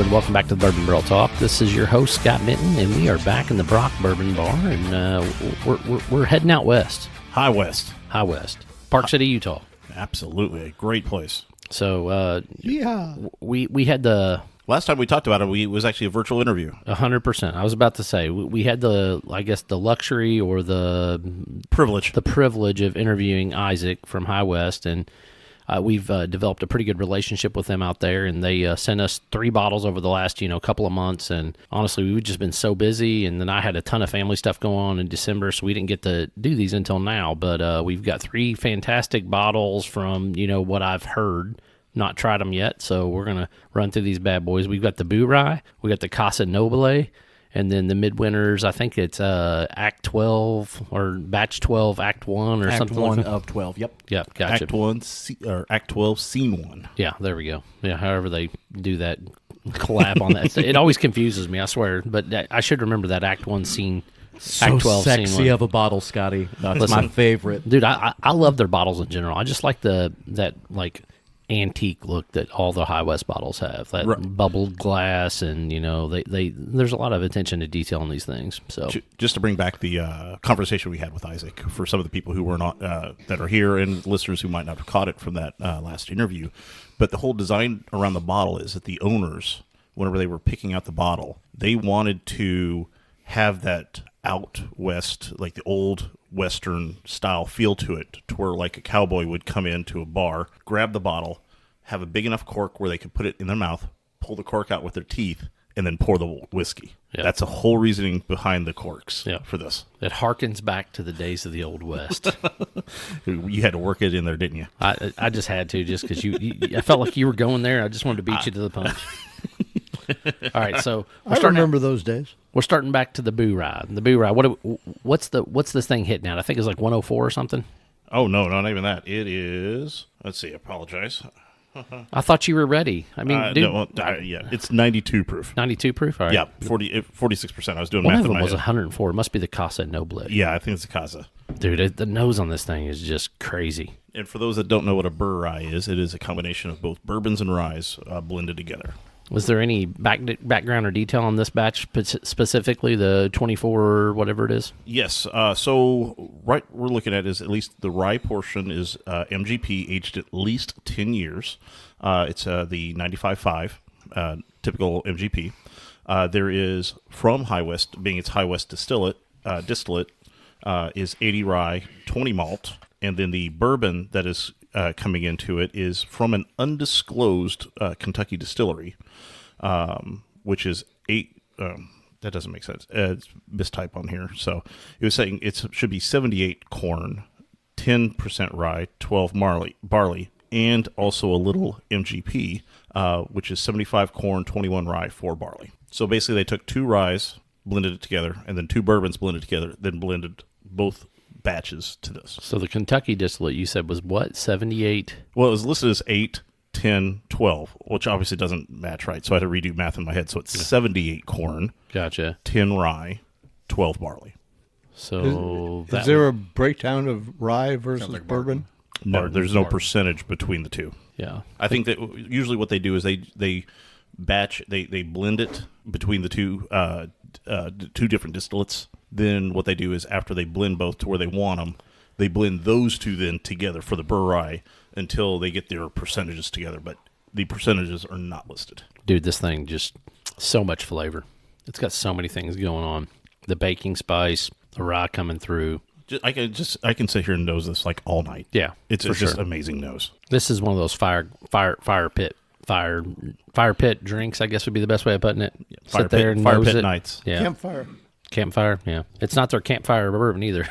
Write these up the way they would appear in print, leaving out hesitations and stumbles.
and welcome back to the Bourbon Barrel Talk. This is your host, Scott Minton, and we are back in the Brock Bourbon Bar, and we're heading out west. High West. Park City, Utah. Absolutely. A great place. So, we had the... Last time we talked about it, it was actually a virtual interview. 100%. I was about to say, we had the luxury or the privilege of interviewing Isaac from High West, and we've developed a pretty good relationship with them out there, and they sent us 3 bottles over the last, couple of months, and honestly, we've just been so busy, and then I had a ton of family stuff going on in December, so we didn't get to do these until now, but we've got 3 fantastic bottles from, what I've heard. Not tried them yet, so we're going to run through these bad boys. We've got the BouRye, we got the Casa Noble, and then the Midwinters, I think it's Act 12 or Batch 12, Act 1 or something like that. Act 1 of 12, yep. Yep, gotcha. Act 12, Scene 1. Yeah, there we go. Yeah, however they do that collab on that. It always confuses me, I swear, but I should remember that Act 1 scene. Act 12 sexy scene 1. of a bottle, Scotty. That's my favorite. Dude, I love their bottles in general. I just like that antique look that all the High West bottles have, that bubbled glass, and they there's a lot of attention to detail in these things. So just to bring back the conversation we had with Isaac for some of the people who were not that are here and listeners who might not have caught it from that last interview, but the whole design around the bottle is that the owners, whenever they were picking out the bottle, they wanted to have that out west, like the old Western style feel to it, to where like a cowboy would come into a bar, grab the bottle, have a big enough cork where they could put it in their mouth, pull the cork out with their teeth, and then pour the whiskey. Yep. That's a whole reasoning behind the corks for this. It harkens back to the days of the Old West. You had to work it in there, didn't you? I just had to, just because I felt like you were going there. I just wanted to beat you to the punch. All right, so I remember those days. We're starting back to the BouRye. The BouRye. What's this thing hitting at? I think it's like 104 or something. Oh no, not even that. It is. Let's see. I apologize. I thought you were ready. I mean, dude, yeah, it's 92 proof. 92 proof. All right. Yeah, 46%. I was doing One math of in them my was head. 104. It must be the Casa Noble. Yeah, I think it's the Casa. Dude, the nose on this thing is just crazy. And for those that don't know what a BouRye is, it is a combination of both bourbons and ryes blended together. Was there any background or detail on this batch specifically, the 24 or whatever it is? Yes. So we're looking at is at least the rye portion is MGP, aged at least 10 years. It's the 95.5, typical MGP. There is from High West, being its High West distillate is 80 rye, 20 malt. And then the bourbon that is coming into it is from an undisclosed Kentucky distillery, which is 8. That doesn't make sense. It's mistype on here. So it was saying it should be 78 corn, 10% rye, 12 barley, and also a little MGP, which is 75 corn, 21 rye, 4 barley. So basically they took 2 ryes, blended it together, and then 2 bourbons blended together, then blended both batches to this. So the Kentucky distillate you said was what, 78? Well, it was listed as 8, 10, 12, which obviously doesn't match right. So I had to redo math in my head. So it's 78 corn. Gotcha. 10 rye, 12 barley. So is there a breakdown of rye versus bourbon? No, there's no percentage between the two. Yeah. I think that usually what they do is they blend it between the two different distillates. Then what they do is after they blend both to where they want them, they blend those two then together for the BouRye until they get their percentages together. But the percentages are not listed. Dude, this thing just so much flavor. It's got so many things going on. The baking spice, the rye coming through. I can sit here and nose this like all night. Yeah, it's just amazing nose. This is one of those fire pit drinks, I guess would be the best way of putting it. Yeah, Sit there and nose it. Nights. Yeah. Campfire, yeah. It's not their campfire bourbon either.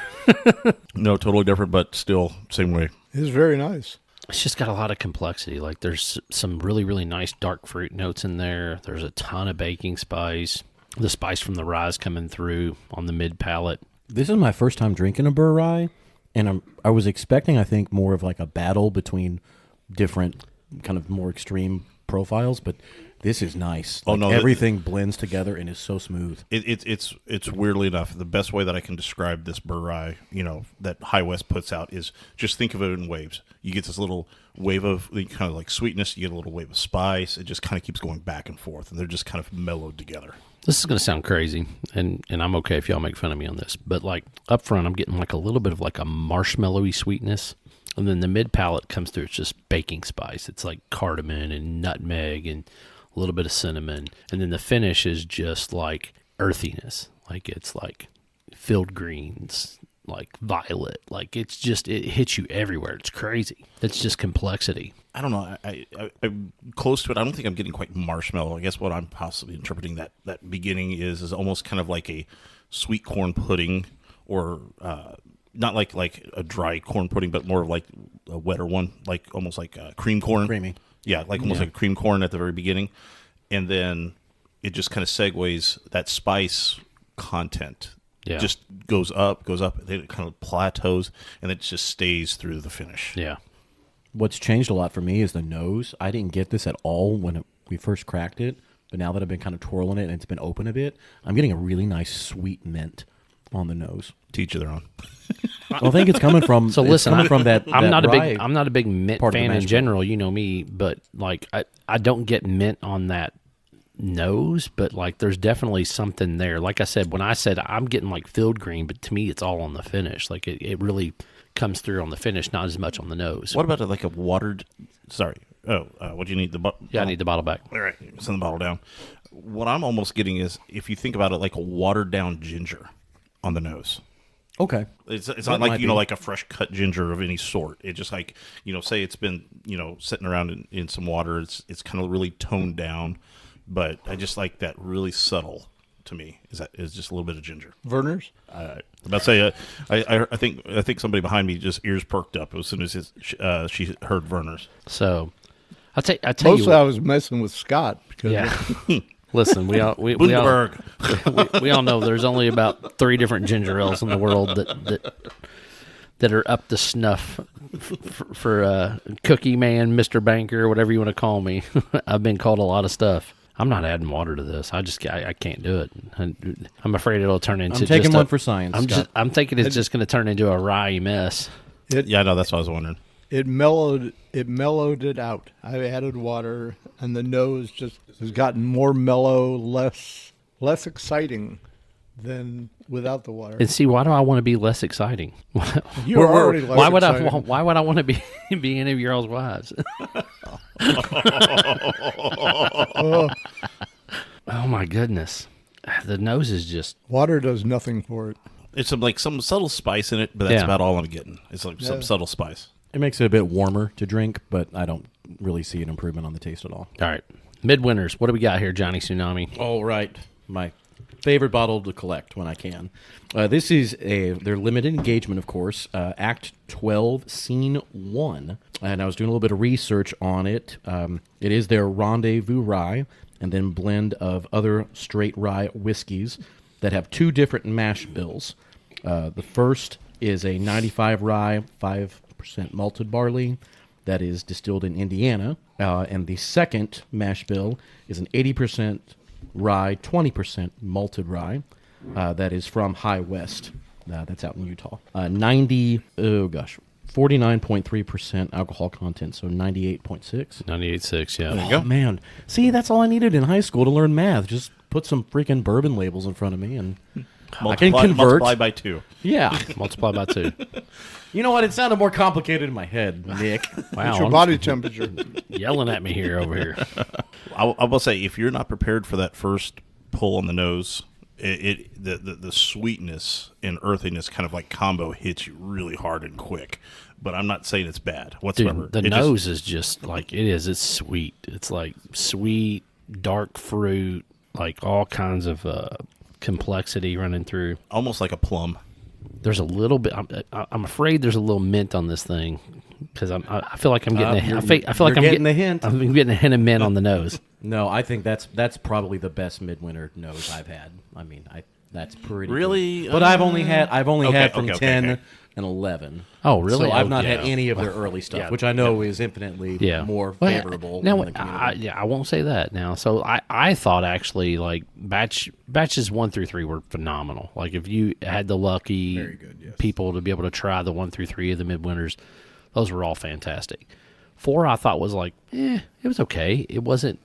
No, totally different, but still same way. It's very nice. It's just got a lot of complexity. Like there's some really, really nice dark fruit notes in there. There's a ton of baking spice. The spice from the rye is coming through on the mid palate. This is my first time drinking a BouRye, and I was expecting, I think, more of like a battle between different kind of more extreme profiles, but this is nice. Oh, Like, no, everything blends together and is so smooth. It's weirdly enough the best way that I can describe this BouRye, that High West puts out is just think of it in waves. You get this little wave of kind of like sweetness, you get a little wave of spice. It just kind of keeps going back and forth, and they're just kind of mellowed together. This is going to sound crazy, and I'm okay if y'all make fun of me on this, but like up front, I'm getting like a little bit of like a marshmallowy sweetness, and then the mid palate comes through. It's just baking spice. It's like cardamom and nutmeg and a little bit of cinnamon, and then the finish is just like earthiness. Like it's like field greens, like violet. Like it hits you everywhere. It's crazy. It's just complexity. I don't know. I'm close to it. I don't think I'm getting quite marshmallow. I guess what I'm possibly interpreting that beginning is almost kind of like a sweet corn pudding, or not like a dry corn pudding, but more of like a wetter one, like almost like cream corn. Creamy. Yeah, like almost like cream corn at the very beginning. And then it just kind of segues that spice content. Yeah. Just goes up, then it kind of plateaus, and it just stays through the finish. Yeah. What's changed a lot for me is the nose. I didn't get this at all when we first cracked it, but now that I've been kind of twirling it and it's been open a bit, I'm getting a really nice sweet mint on the nose. Teach you their own. I think it's coming from. So listen, from that. I'm not rye. I'm not a big mint part of the fan in mash bill. general. You know me, but like I don't get mint on that nose, but like there's definitely something there. Like I said, when I said I'm getting like field green, but to me it's all on the finish. Like it really comes through on the finish, not as much on the nose. What about like a watered? Sorry. Oh, what do you need? Yeah, I need the bottle back. All right, send the bottle down. What I'm almost getting is, if you think about it, like a watered down ginger on the nose. Okay. It's That not like might be. like a fresh cut ginger of any sort. It just like say it's been sitting around in some water. It's kind of really toned down, but I just like that really subtle. To me, is just a little bit of ginger. Verner's? I'm about to say, I think somebody behind me just ears perked up as soon as she heard Verner's. So I tell you Mostly I what, was messing with Scott because yeah. Listen, we all Bloomberg. we all know there's only about 3 different ginger ales in the world that are up to snuff for Cookie Man, Mr. Banker, whatever you want to call me. I've been called a lot of stuff. I'm not adding water to this. I can't do it. I'm afraid it'll turn into. I'm taking just one for science. Scott. I'm thinking it's just going to turn into a rye mess. Yeah, no, that's what I was wondering. it mellowed it out. I added water, and the nose just has gotten more mellow, less exciting than without the water. And see, why do I want to be less exciting? You're already less why would exciting. why would I want to be any of your all's wives? Oh my goodness, the nose is just Water does nothing for it. It's some subtle spice in it, but that's Yeah. about all I'm getting. It's like some subtle spice. It makes it a bit warmer to drink, but I don't really see an improvement on the taste at all. all right. Midwinters, what do we got here, Johnny Tsunami? All right, my favorite bottle to collect when I can. This is their limited engagement, of course, Act 12, Scene 1. And I was doing a little bit of research on it. It is their Rendezvous Rye and then blend of other straight rye whiskeys that have 2 different mash bills. The first is a 95 rye, 5% malted barley that is distilled in Indiana. And the second mash bill is an 80% rye, 20% malted rye that is from High West. That's out in Utah. 49.3% alcohol content, so 98.6. 98.6, yeah. Oh, man. See, that's all I needed in high school to learn math. Just put some freaking bourbon labels in front of me, and I can convert. Multiply by 2. Yeah. Multiply by 2. You know what? It sounded more complicated in my head, Nick. Wow, It's your I'm body temperature. yelling at me here over here. I will say, if you're not prepared for that first pull on the nose, the sweetness and earthiness kind of like combo hits you really hard and quick. But I'm not saying it's bad whatsoever. Dude, the nose is just like it is. It's sweet. It's like sweet, dark fruit, like all kinds of complexity running through. Almost like a plum. There's a little bit. I'm afraid there's a little mint on this thing because I feel like I'm getting. I feel like I'm getting the hint. I'm getting a hint of mint on the nose. No, I think that's probably the best midwinter nose I've had. I mean, That's pretty Really? good. But I've only had from okay, 10 okay. and 11. Oh, really? So I've Oh, not had yeah. any of their early stuff, Yeah. which I know is infinitely more Well, favorable. Now, in the community. I won't say that now. So I thought actually like batches 1 through 3 were phenomenal. Like if you had the lucky good, yes. people to be able to try the 1 through 3 of the Midwinters, those were all fantastic. 4 I thought was like, it was okay. It wasn't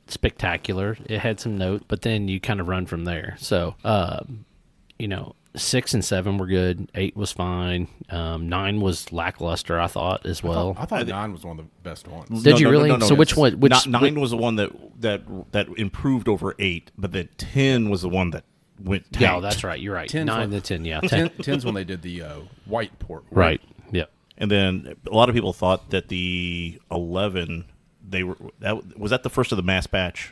spectacular. It had some note, but then you kind of run from there. So 6 and 7 were good. 8 was fine. 9 was lackluster, I thought, as well. I thought 9 was one of the best ones. Did you really? So which one? Which 9 was the one that improved over 8, but the 10 was the one that went tanked. Yeah, that's right. You're right. 10's 9 one- to 10. Yeah, 10. 10's when they did the white port. Right. Yep. And then a lot of people thought that the 11 was that the first of the mass batched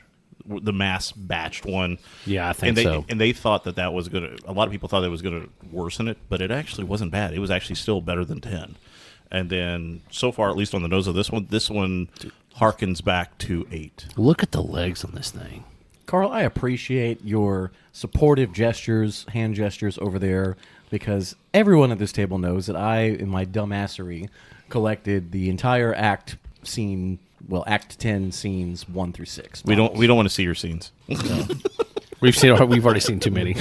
one. Yeah, I think so. And they thought that was going to. A lot of people thought it was going to worsen it, but it actually wasn't bad. It was actually still better than 10. And then so far, at least on the nose of this one harkens back to 8. Look at the legs on this thing. Carl, I appreciate your supportive gestures, hand gestures over there, because everyone at this table knows that I, in my dumbassery, collected the entire Act 10 scenes 1 through 6. We don't want to see your scenes. We've already seen too many.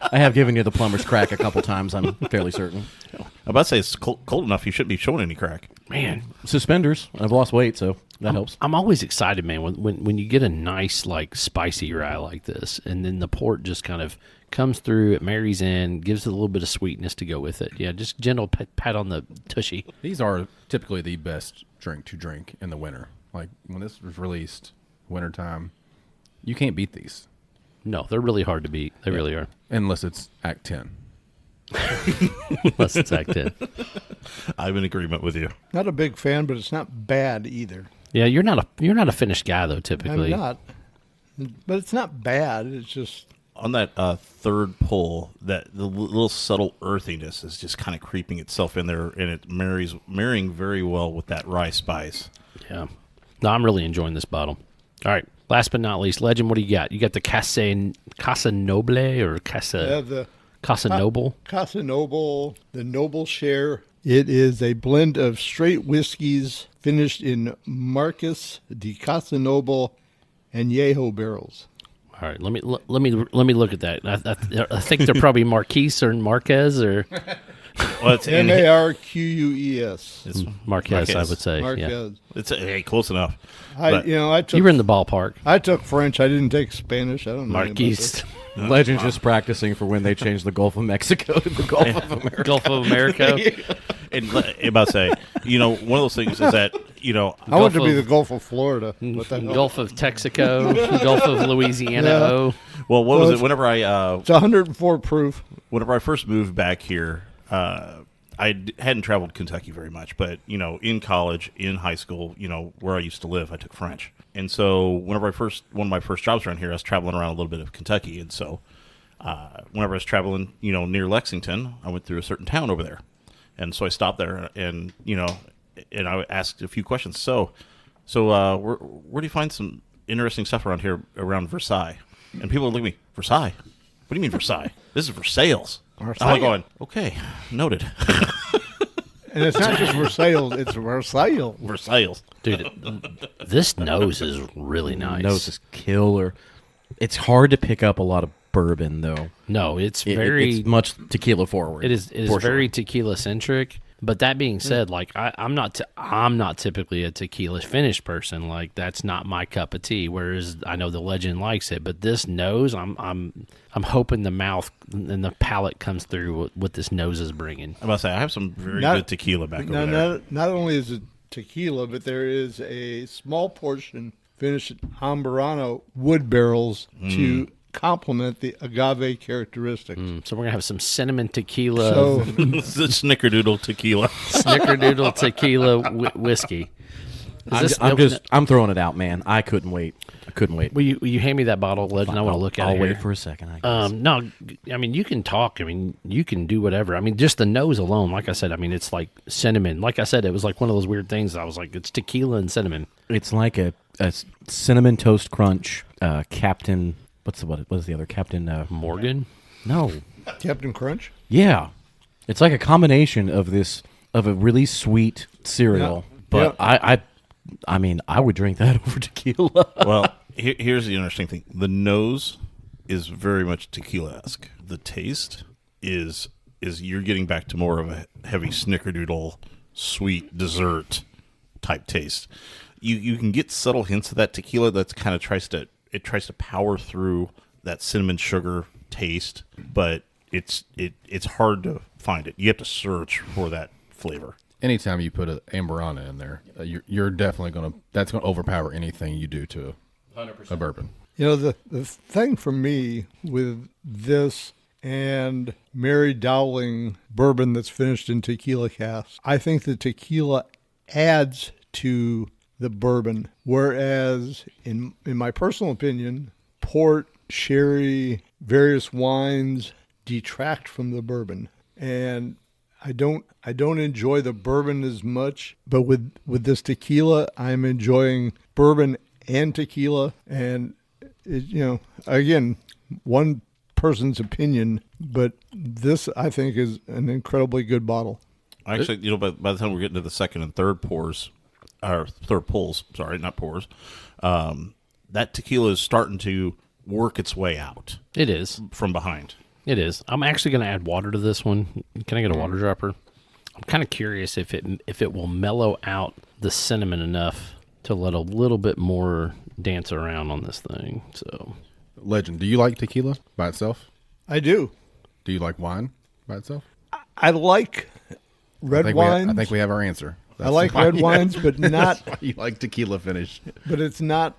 I have given you the plumber's crack a couple times, I'm fairly certain. I'm about to say it's cold enough. You shouldn't be showing any crack. Man, Suspenders. I've lost weight, so that helps. I'm always excited, man, when you get a nice like spicy rye like this, and then the port just kind of comes through, it marries in, gives it a little bit of sweetness to go with it. Yeah, just gentle pat on the tushy. These are typically the best drink to drink in the winter. Like when this was released, wintertime, you can't beat these. No, they're really hard to beat. They really are. Unless it's Act 10. Unless it's Act 10. I'm in agreement with you. Not a big fan, but it's not bad either. Yeah, you're not a finished guy though. Typically, I'm not. But it's not bad. It's just On that third pull, that the little subtle earthiness is just kind of creeping itself in there, and it marrying very well with that rye spice. Yeah. No, I'm really enjoying this bottle. All right. Last but not least, Legend, what do you got? You got the Casa Noble or the Casa Noble? Casa Noble, the Noble Share. It is a blend of straight whiskeys finished in Marcus de Casa Noble and Yeho barrels. All right, let me look at that. I think they're probably Marquise or Marquez or Well, it's Marquez. It's Marquez, I would say. Yeah. Marquez. It's hey, close enough. I took You were in the ballpark. I took French. I didn't take Spanish. I don't know. anything about Marquise, Legend's just practicing for when they change the Gulf of Mexico to the Gulf of America. Gulf of America. And about to say, one of those things is that that. I want to be of- the Gulf of Florida. What the hell? Gulf of Texaco, Gulf of Louisiana. Yeah. Oh, well, what Well, was it? Whenever It's 104 proof. I first moved back here, hadn't traveled Kentucky very much, but in college, in high school, where I used to live, I took French, and so one of my first jobs around here, I was traveling around a little bit of Kentucky, and so whenever I was traveling, near Lexington, I went through a certain town over there, and so I stopped there, and and I asked a few questions. So where do you find some interesting stuff around here around Versailles? And people would look at me, Versailles? What do you mean Versailles? This is Versailles. I'm going, okay, noted. And it's not just Versailles, it's Versailles. Versailles. dude, this nose is really nice. Nose is killer. It's hard to pick up a lot of bourbon, though. No, it's It's much tequila forward. It is for very sure. tequila centric. But that being said, like I'm not typically a tequila finished person. Like that's not my cup of tea. Whereas I know the Legend likes it, but this nose, I'm hoping the mouth and the palate comes through what this nose is bringing. I'm about to say, I have some very Not- good tequila back over there. Not only is it tequila, but there is a small portion finished at Amburano wood barrels to complement the agave characteristic. So we're gonna have some cinnamon tequila, So It's the Snickerdoodle tequila. snickerdoodle tequila whiskey. Is this- I'm throwing it out, man. I couldn't wait. Will you hand me that bottle, Legend? I want to look at it. I'll wait here. for a second. I guess. No, I mean you can talk. I mean you can do whatever. I mean just the nose alone, like I said. I mean it's like cinnamon. Like I said, it was like one of those weird things. I was like, it's tequila and cinnamon. It's like a cinnamon toast crunch Captain what is the other Captain Morgan. No. Captain Crunch. Yeah. It's like a combination of a really sweet cereal. Yeah. But Yeah. I mean, I would drink that over tequila. Well, here's the interesting thing. The nose is very much tequila-esque. The taste is you're getting back to more of a heavy snickerdoodle, sweet dessert type taste. You can get subtle hints of that tequila that's kind of tries to power through that cinnamon sugar taste, but it's hard to find it. You have to search for that flavor. Anytime you put an Amberana in there, you're definitely that's going to overpower anything you do to 100%. A bourbon. You know, the thing for me with this and Mary Dowling bourbon that's finished in tequila casks, I think the tequila adds to the bourbon, whereas in my personal opinion, port, sherry, various wines detract from the bourbon. And I don't enjoy the bourbon as much, but with this tequila, I'm enjoying bourbon and tequila, and again, one person's opinion, but this I think is an incredibly good bottle. Actually, by the time we're getting to the second and third pulls, sorry, not pours, that tequila is starting to work its way out. It is from behind. It is. I'm actually going to add water to this one. Can I get a water dropper? I'm kind of curious if it will mellow out the cinnamon enough to let a little bit more dance around on this thing. So, Legend, do you like tequila by itself? I do. Do you like wine by itself? I like red wines. I think we have our answer. I like red wines, but not. That's why you like tequila finish. But it's not.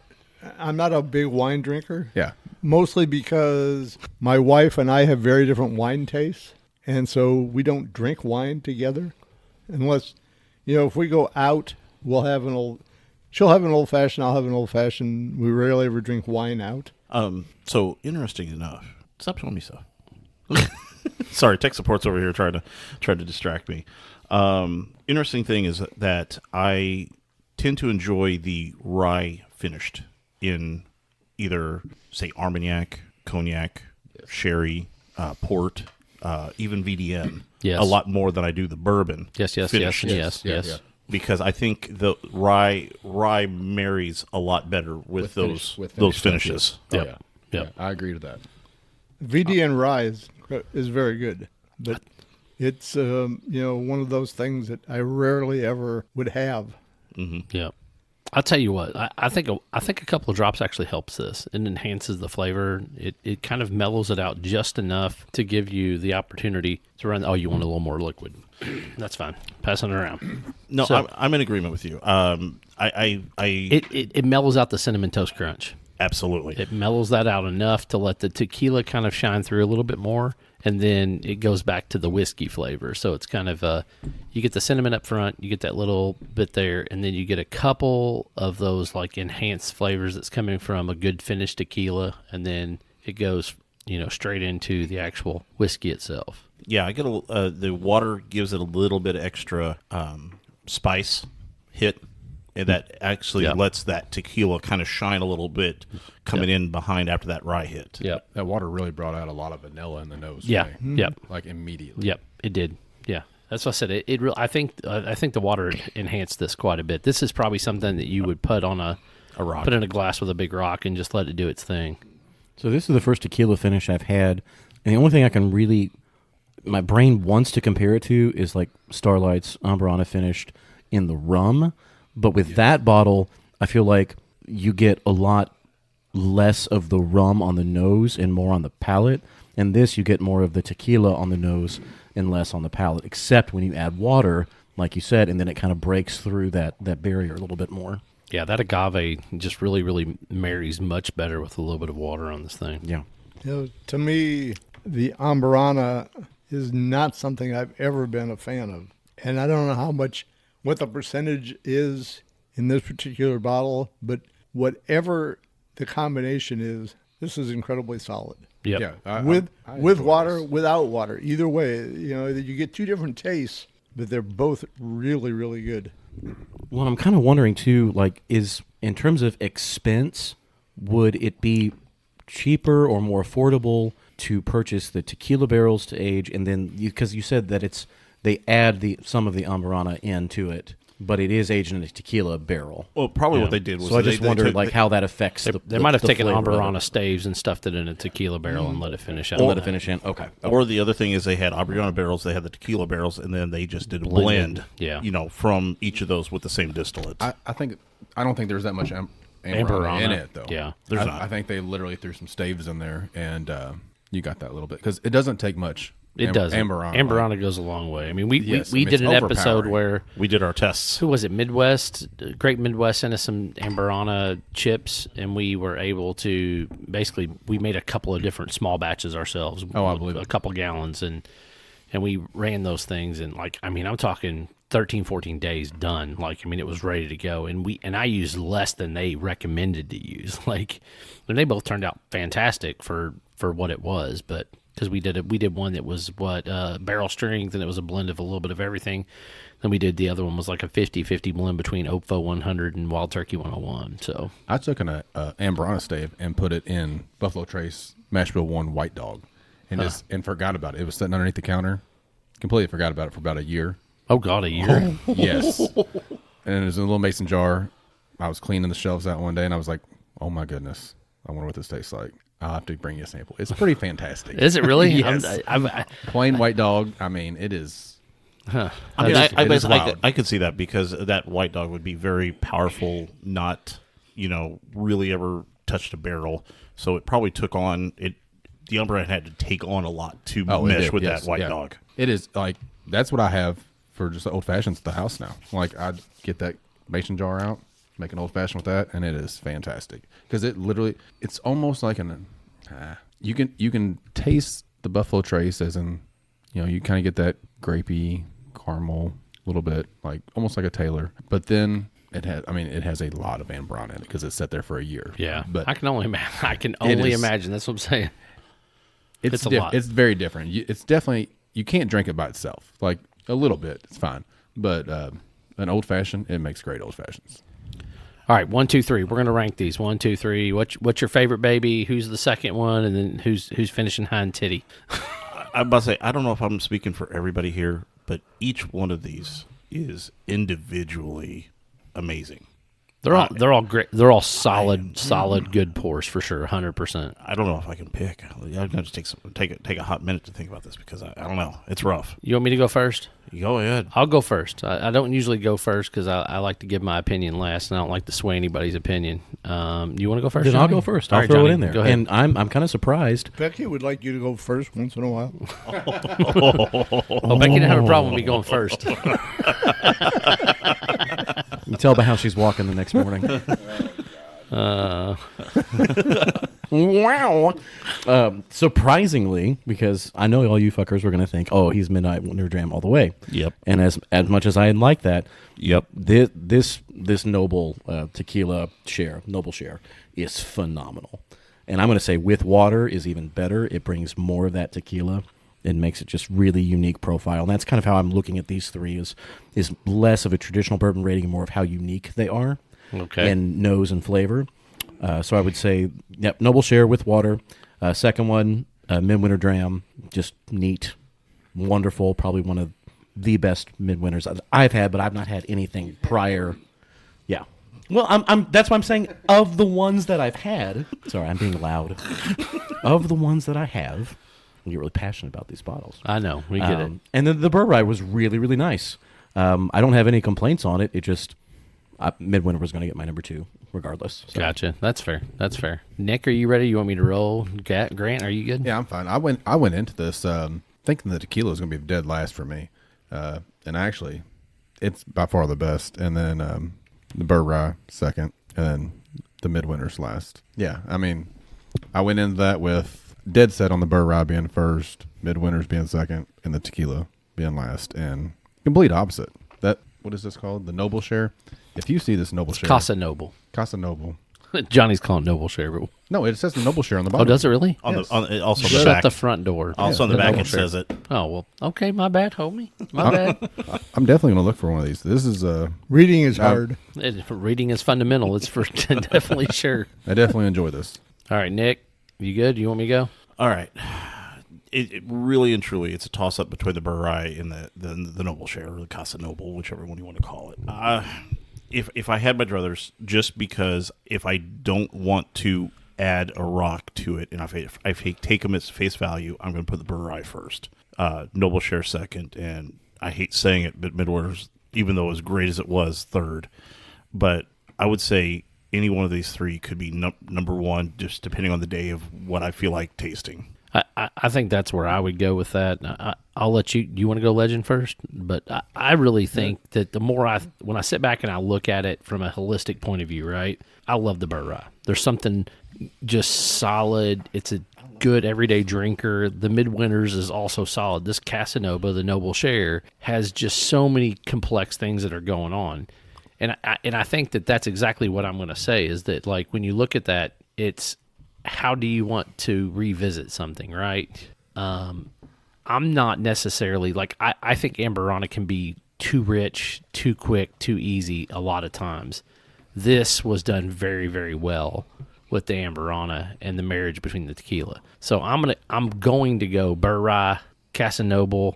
I'm not a big wine drinker. Yeah. Mostly because my wife and I have very different wine tastes, and so we don't drink wine together, unless, if we go out, we'll have she'll have an old fashioned, I'll have an old fashioned. We rarely ever drink wine out. So interesting enough. Stop showing me stuff. Sorry, tech support's over here trying to distract me. Interesting thing is that I tend to enjoy the rye finished in either, say, Armagnac, cognac, sherry, port, even VDM. Yes. A lot more than I do the bourbon. yes. Because I think the rye marries a lot better with those finishes. Oh, Yep. yeah. Yep. I agree to that. VDN rye is very good, but it's one of those things that I rarely ever would have. Yeah. I'll tell you what, I think a couple of drops actually helps this. It enhances the flavor. It kind of mellows it out just enough to give you the opportunity to run. Oh, you want a little more liquid? That's fine. Passing it around. No, So- I'm in agreement with you. It mellows out the cinnamon toast crunch. Absolutely. It mellows that out enough to let the tequila kind of shine through a little bit more, and then it goes back to the whiskey flavor. So it's kind of you get the cinnamon up front, you get that little bit there, and then you get a couple of those like enhanced flavors that's coming from a good finished tequila, and then it goes straight into the actual whiskey itself. Yeah, I get the water gives it a little bit extra spice hit, and that actually lets that tequila kind of shine a little bit coming in behind after that rye hit. Yep. That water really brought out a lot of vanilla in the nose. for Yeah. me. Yep. Like immediately. Yep. It did. Yeah. That's what I said. I think the water enhanced this quite a bit. This is probably something that you would put on a rock. put in a glass with a big rock and just let it do its thing. So this is the first tequila finish I've had, and the only thing I can really, my brain wants to compare it to is like Starlight's Ambrana finished in the rum. But with that bottle, I feel like you get a lot less of the rum on the nose and more on the palate. And this, you get more of the tequila on the nose and less on the palate, except when you add water, like you said, and then it kind of breaks through that barrier a little bit more. Yeah, that agave just really, really marries much better with a little bit of water on this thing. Yeah. To me, the Ambrana is not something I've ever been a fan of. And I don't know what the percentage is in this particular bottle, but whatever the combination is, this is incredibly solid. Yep. Yeah. I With enjoy water, this. without water, either way, you get two different tastes, but they're both really, really good. Well, I'm kind of wondering too, like, is in terms of expense, would it be cheaper or more affordable to purchase the tequila barrels to age, and then because you said that they add some of the Amburana into it, but it is aged in a tequila barrel. Well, probably what they did was So I just wondered how that affects They might have taken flavor of it. Amburana staves and stuffed it in a tequila barrel and let it finish out. And let it finish in. Okay. Or the other thing is they had Amburana barrels, they had the tequila barrels, and then they just did a blend. Yeah. From each of those with the same distillates. I don't think there's that much Amburana in it though. Yeah. There's not. I think they literally threw some staves in there, and you got that little bit because it doesn't take much. It does. Amburana. Amburana goes a long way. I mean, we Yes, did it's an episode overpowering. where We did our tests. who was it? Midwest, Great Midwest sent us some Amburana chips, and we were able to basically we made a couple of different small batches ourselves. Oh, I believe a it. couple gallons, and we ran those things, and I'm talking 13, 14 days done. It was ready to go, and I used less than they recommended to use. And they both turned out fantastic for what it was, but. Because we did one that was barrel strength, and it was a blend of a little bit of everything. Then we did the other one was like a 50-50 blend between Oakfo 100 and Wild Turkey 101. So I took an Amburana stave and put it in Buffalo Trace Mash Bill 1 White Dog, and forgot about it. It was sitting underneath the counter. Completely forgot about it for about a year. oh god, a year. Yes. And it was in a little mason jar. I was cleaning the shelves out one day, and I was like, "Oh my goodness, I wonder what this tastes like." I'll have to bring you a sample. It's pretty fantastic. Is it really? Yes. I Plain White Dog. I mean, it is. I mean, It is wild. I could see that because that white dog would be very powerful, not, really ever touched a barrel. So it probably took on it. The Umbrella had to take on a lot to It mesh did, with yes, that white yeah. dog. It is that's what I have for just old fashions at the house now. I'd get that mason jar out, make an old fashioned with that, and it is fantastic because it's almost like you can taste the Buffalo Trace as in, you kind of get that grapey caramel a little bit, almost like a Taylor, but then it has a lot of Amburana in it because it's sat there for a year. yeah, but I can only imagine. I can only is- imagine. That's what I'm saying. It's a lot. It's very different. It's definitely you can't drink it by itself. A little bit, it's fine, but an old fashioned, it makes great old fashions. All right, 1, 2, 3. We're gonna rank these. 1, 2, 3. What's your favorite baby? Who's the second one? And then who's finishing hind titty? I'm about to say, I don't know if I'm speaking for everybody here, but each one of these is individually amazing. They're all great. They're all solid, good pours for sure. 100%. I don't know if I can pick. I'm going to take a hot minute to think about this because I don't know. It's rough. You want me to go first? You go ahead. I'll go first. I don't usually go first because I like to give my opinion last, and I don't like to sway anybody's opinion. You want to go first? Then I'll Johnny? go first. All I'll right, throw Johnny, it in there. Go ahead. And I'm kind of surprised. Becky would like you to go first once in a while. Well, Becky didn't have a problem with me going first. You can tell by how she's walking the next morning. Wow. Surprisingly, because I know all you fuckers were going to think, oh, he's Midwinter Dram all the way. Yep. And as much as I'd like that, Yep. this noble tequila noble share is phenomenal. And I'm going to say with water is even better. It brings more of that tequila and makes it just really unique profile. And that's kind of how I'm looking at these three is less of a traditional bourbon rating and more of how unique they are. Okay. And nose and flavor. So I would say, yep, noble share with water. Second one, Midwinter Dram, just neat, wonderful, probably one of the best midwinters I've had, but I've not had anything prior. Yeah. Well, that's why I'm saying of the ones that I've had. Sorry, I'm being loud. Of the ones that I have, I get really passionate about these bottles. I know. We get it. And then the BouRye was really, really nice. I don't have any complaints on it. It just Midwinter was going to get my number 2 regardless. So. Gotcha. That's fair. Nick, are you ready? You want me to roll? Grant, are you good? Yeah, I'm fine. I went into this thinking the tequila was going to be dead last for me, and actually, it's by far the best. And then the BouRye second, and then the Midwinter's last. Yeah, I mean, I went into that with dead set on the BouRye being first, Midwinter's being second, and the tequila being last, and complete opposite. What is this called? The Noble Share. If you see this Noble Share, Casa Noble. Casa Noble. Johnny's calling Noble Share. But... No, it says the Noble Share on the Oh, bottom. does it really? Also on the Shut back. the front door. Also on the back Noble it Share. says it. Oh, well, okay, my bad, homie. My bad. I'm definitely going to look for one of these. This is Reading is hard. Reading is fundamental. It's for definitely sure. I definitely enjoy this. All right, Nick, You good? You want me to go? All right. It really and truly, it's a toss-up between the BouRye and the Noble Share, or the Casa Noble, whichever one you want to call it. If I had my druthers, just because if I don't want to add a rock to it, and if I take them as face value, I'm going to put the BouRye first, Noble Share second, and I hate saying it, but Midwinter's, even though as great as it was, third. But I would say any one of these three could be number one, just depending on the day of what I feel like tasting. I think that's where I would go with that. I'll let you. Do you want to go legend first? But I really think that the more when I sit back and I look at it from a holistic point of view, right? I love the BouRye. There's something just solid. It's a good everyday drinker. The Midwinters is also solid. This Casanova, the Noble Share, has just so many complex things that are going on, and I think that that's exactly what I'm going to say. Is that, like, when you look at that, it's how do you want to revisit something, right? I'm not necessarily like I think Amberana can be too rich, too quick, too easy a lot of times. This was done very, very well with the Amberana and the marriage between the tequila. So I'm going to go BouRye, Casanova,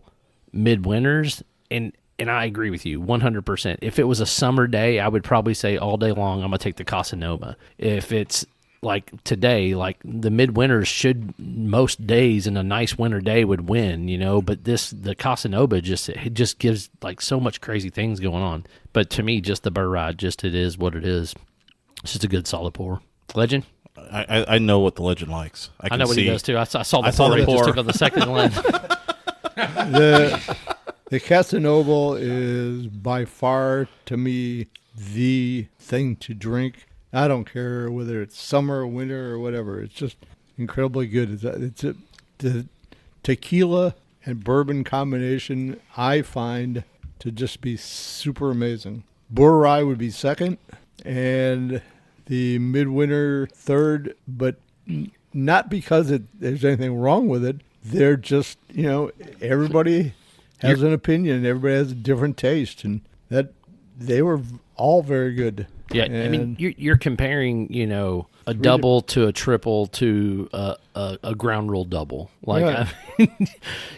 Midwinters, and I agree with you 100%. If it was a summer day, I would probably say all day long I'm gonna take the Casanova. If it's like today, like the Midwinters should most days in a nice winter day would win, but the Casanova it just gives like so much crazy things going on. But to me, just the BouRye, it is what it is. It's just a good solid pour. Legend? I know what the legend likes. I know what he does too. I saw the saw pour. the He just pour. took on the second lens. The Casanova is by far, to me, the thing to drink. I don't care whether it's summer or winter or whatever. It's just incredibly good. The tequila and bourbon combination I find to just be super amazing. BouRye would be second, and the Midwinter third, but not because there's anything wrong with it. They're just, everybody has an opinion. Everybody has a different taste, and that they were all very good. Yeah, I mean, you're comparing, a double to a triple to a ground rule double. Like,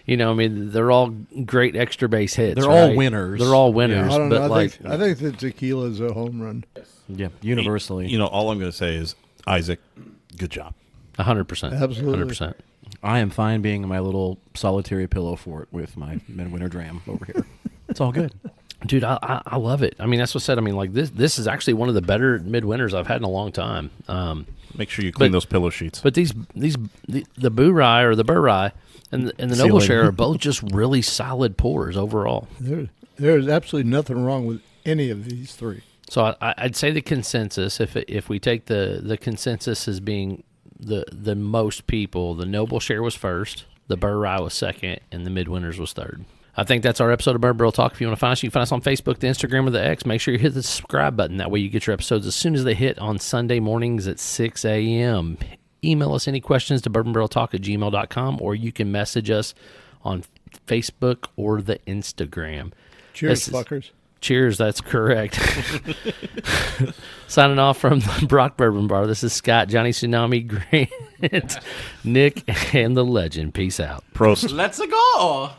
Yeah. they're all great extra base hits. They're right? all winners. They're all winners. I don't know. But I think the tequila is a home run. Yeah, universally. All I'm going to say is, Isaac, good job. 100%. Absolutely. 100%. I am fine being my little solitary pillow fort with my Midwinter Dram over here. It's all good. Dude, I love it. I mean, that's what I said. I mean, like this is actually one of the better Midwinters I've had in a long time. Make sure you clean those pillow sheets. But the BouRye or the BouRye and the Noble Share are both just really solid pours overall. There's absolutely nothing wrong with any of these three. So I'd say the consensus, if we take the consensus as being the most people, the Noble Share was first, the BouRye was second, and the Midwinters was third. I think that's our episode of Bourbon Barrel Talk. If you want to find us, you can find us on Facebook, the Instagram, or the X. Make sure you hit the subscribe button. That way you get your episodes as soon as they hit on Sunday mornings at 6 a.m. Email us any questions to bourbonbarreltalk@gmail.com, or you can message us on Facebook or the Instagram. Cheers, fuckers. Cheers, that's correct. Signing off from the Brock Bourbon Bar, this is Scott, Johnny Tsunami, Grant, Nick, and the Legend. Peace out. Prost. Let's go.